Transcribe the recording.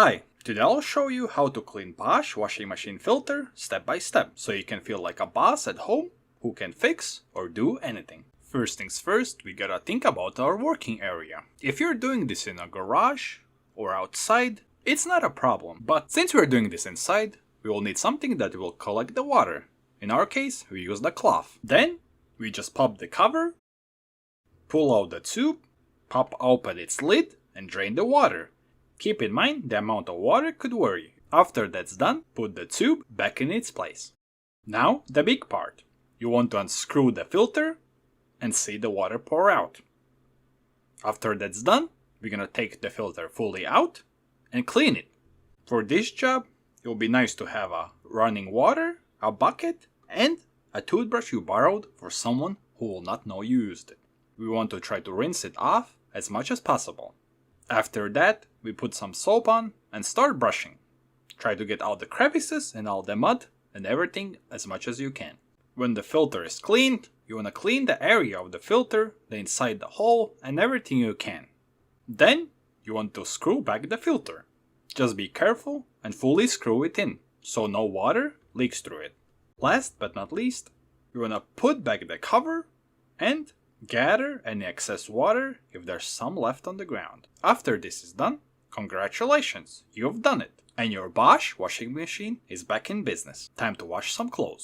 Hi, today I'll show you how to clean Bosch washing machine filter step by step, so you can feel like a boss at home who can fix or do anything. First things first, we gotta think about our working area. If you're doing this in a garage or outside, it's not a problem, but since we're doing this inside, we will need something that will collect the water. In our case, we use the cloth. Then, we just pop the cover, pull out the tube, pop open its lid, and drain the water. Keep in mind the amount of water could vary. After that's done, put the tube back in its place. Now, the big part. You want to unscrew the filter and see the water pour out. After that's done, we're gonna take the filter fully out and clean it. For this job, it will be nice to have a running water, a bucket, and a toothbrush you borrowed for someone who will not know you used it. We want to try to rinse it off as much as possible. After that, we put some soap on and start brushing. Try to get out the crevices and all the mud and everything as much as you can. When the filter is cleaned, you want to clean the area of the filter, the inside the hole, and everything you can. Then, you want to screw back the filter. Just be careful and fully screw it in, so no water leaks through it. Last but not least, you want to put back the cover and gather any excess water if there's some left on the ground. After this is done, congratulations, you've done it! And your Bosch washing machine is back in business. Time to wash some clothes.